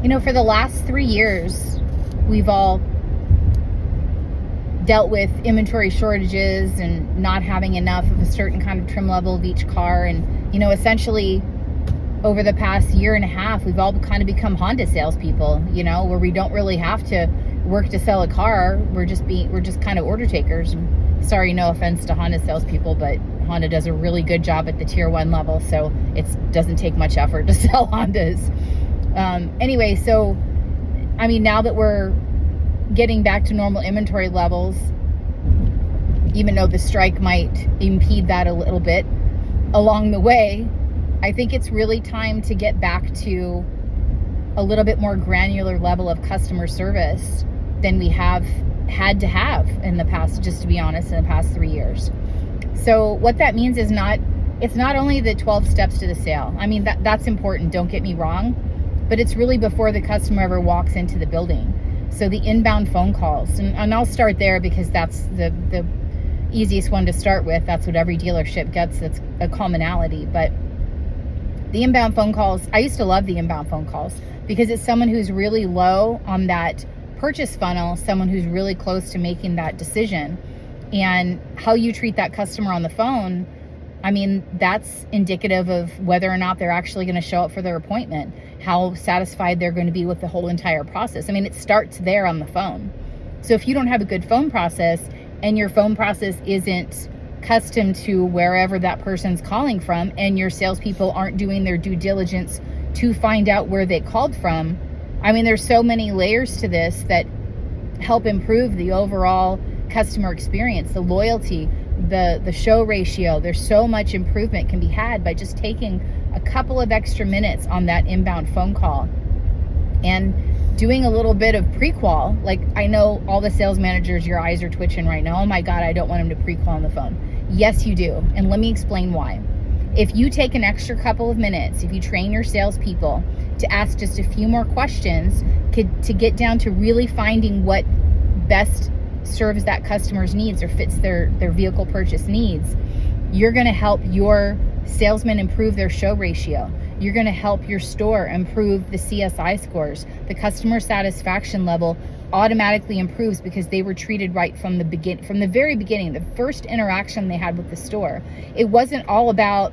For the last 3 years, we've all dealt with inventory shortages and not having enough of a certain kind of trim level of each car. And, essentially over the past year and a half, we've all kind of become Honda salespeople, where we don't really have to work to sell a car. We're just kind of order takers. And sorry, no offense to Honda salespeople, but Honda does a really good job at the tier 1 level. So it doesn't take much effort to sell Hondas. Anyway, so, now that we're getting back to normal inventory levels, even though the strike might impede that a little bit along the way, I think it's really time to get back to a little bit more granular level of customer service than we have had to have in the past, just to be honest, in the past 3 years. So what that means is it's not only the 12 steps to the sale. That's important, don't get me wrong, but it's really before the customer ever walks into the building. So the inbound phone calls, and I'll start there because that's the easiest one to start with. That's what every dealership gets. That's a commonality. But the inbound phone calls, I used to love the inbound phone calls because it's someone who's really low on that purchase funnel, someone who's really close to making that decision. And how you treat that customer on the phone, that's indicative of whether or not they're actually going to show up for their appointment, how satisfied they're going to be with the whole entire process. It starts there on the phone. So if you don't have a good phone process and your phone process isn't custom to wherever that person's calling from, and your salespeople aren't doing their due diligence to find out where they called from, there's so many layers to this that help improve the overall customer experience, the loyalty, the show ratio. There's so much improvement can be had by just taking a couple of extra minutes on that inbound phone call and doing a little bit of pre-qual. Like, I know all the sales managers, your eyes are twitching right now. Oh my God, I don't want them to pre-qual on the phone. Yes, you do. And let me explain why. If you take an extra couple of minutes, if you train your salespeople to ask just a few more questions to get down to really finding what best serves that customer's needs or fits their vehicle purchase needs, you're going to help your salesmen improve their show ratio. You're going to help your store improve the CSI scores. The customer satisfaction level automatically improves because they were treated right from the very beginning, the first interaction they had with the store. It wasn't all about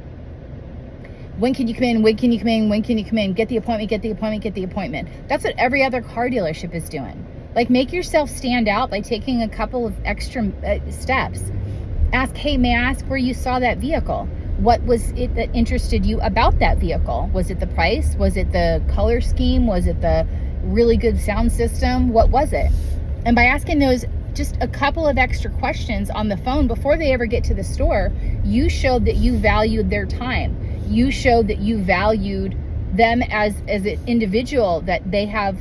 when can you come in, when can you come in, when can you come in, get the appointment, get the appointment, get the appointment. That's what every other car dealership is doing. Like, make yourself stand out by taking a couple of extra steps. Ask, hey, may I ask where you saw that vehicle? What was it that interested you about that vehicle? Was it the price? Was it the color scheme? Was it the really good sound system? What was it? And by asking those just a couple of extra questions on the phone before they ever get to the store, you showed that you valued their time. You showed that you valued them as an individual, that they have,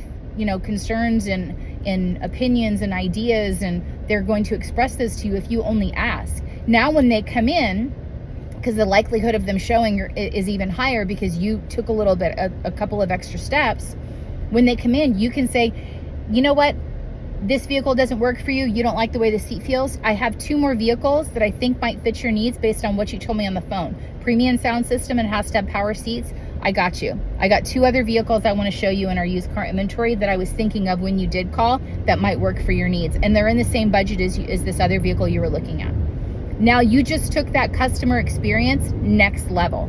concerns and opinions and ideas, and they're going to express those to you if you only ask. Now when they come in, because the likelihood of them showing is even higher because you took a couple of extra steps. When they come in, you can say, you know what? This vehicle doesn't work for you. You don't like the way the seat feels. I have 2 more vehicles that I think might fit your needs based on what you told me on the phone. Premium sound system and has to have power seats. I got you. I got 2 other vehicles I want to show you in our used car inventory that I was thinking of when you did call that might work for your needs. And they're in the same budget as this other vehicle you were looking at. Now you just took that customer experience next level.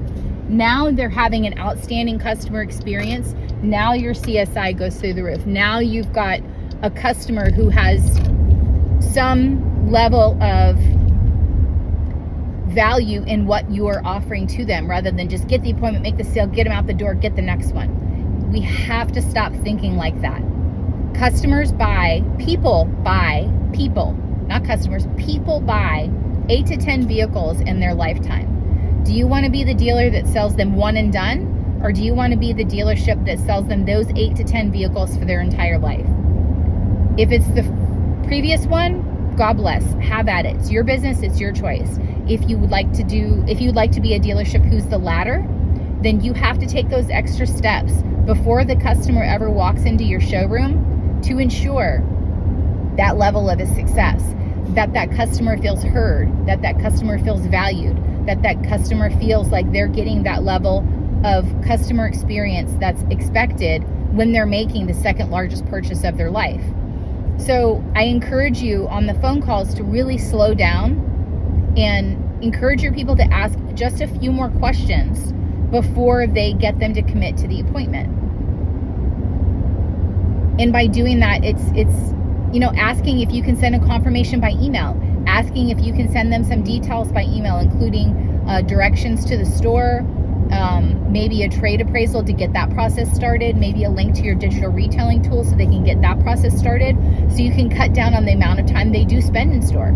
Now they're having an outstanding customer experience. Now your CSI goes through the roof. Now you've got a customer who has some level of value in what you are offering to them, rather than just get the appointment, make the sale, get them out the door, get the next one. We have to stop thinking like that. People buy, not customers, people buy 8 to 10 vehicles in their lifetime. Do you want to be the dealer that sells them one and done? Or do you want to be the dealership that sells them those 8 to 10 vehicles for their entire life? If it's the previous one, God bless, have at it. It's your business, it's your choice. If you would like to be a dealership who's the latter, then you have to take those extra steps before the customer ever walks into your showroom to ensure that level of a success, that customer feels heard, that customer feels valued, that customer feels like they're getting that level of customer experience that's expected when they're making the second largest purchase of their life. So I encourage you on the phone calls to really slow down and encourage your people to ask just a few more questions before they get them to commit to the appointment. And by doing that, it's asking if you can send a confirmation by email, asking if you can send them some details by email, including directions to the store, maybe a trade appraisal to get that process started, maybe a link to your digital retailing tool so they can get that process started, so you can cut down on the amount of time they do spend in store.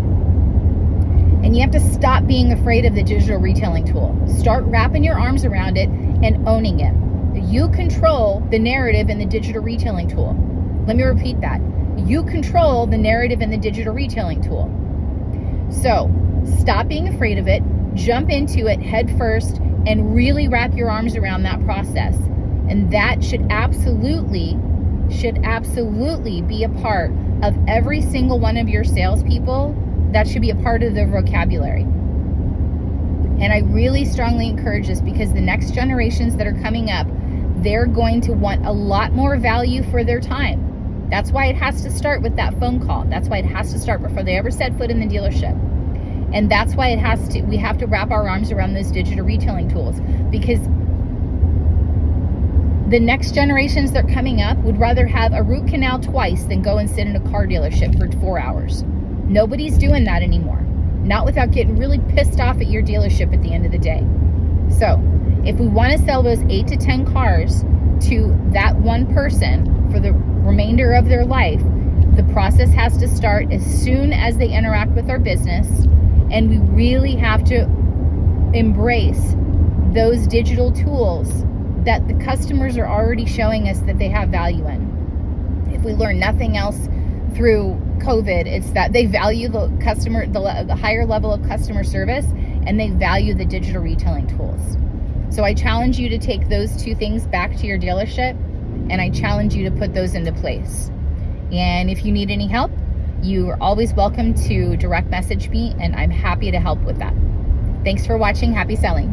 And you have to stop being afraid of the digital retailing tool. Start wrapping your arms around it and owning it. You control the narrative in the digital retailing tool. Let me repeat that. You control the narrative in the digital retailing tool. So stop being afraid of it, jump into it head first, and really wrap your arms around that process. And that should absolutely be a part of every single one of your salespeople. That should be a part of their vocabulary. And I really strongly encourage this, because the next generations that are coming up, they're going to want a lot more value for their time. That's why it has to start with that phone call. That's why it has to start before they ever set foot in the dealership. And that's why we have to wrap our arms around those digital retailing tools, because the next generations that are coming up would rather have a root canal twice than go and sit in a car dealership for 4 hours. Nobody's doing that anymore. Not without getting really pissed off at your dealership at the end of the day. So if we want to sell those 8 to 10 cars to that one person for the remainder of their life, the process has to start as soon as they interact with our business. And we really have to embrace those digital tools that the customers are already showing us that they have value in. If we learn nothing else through COVID, it's that they value the higher level of customer service, and they value the digital retailing tools. So I challenge you to take those two things back to your dealership, and I challenge you to put those into place. And if you need any help, you are always welcome to direct message me, and I'm happy to help with that. Thanks for watching. Happy selling.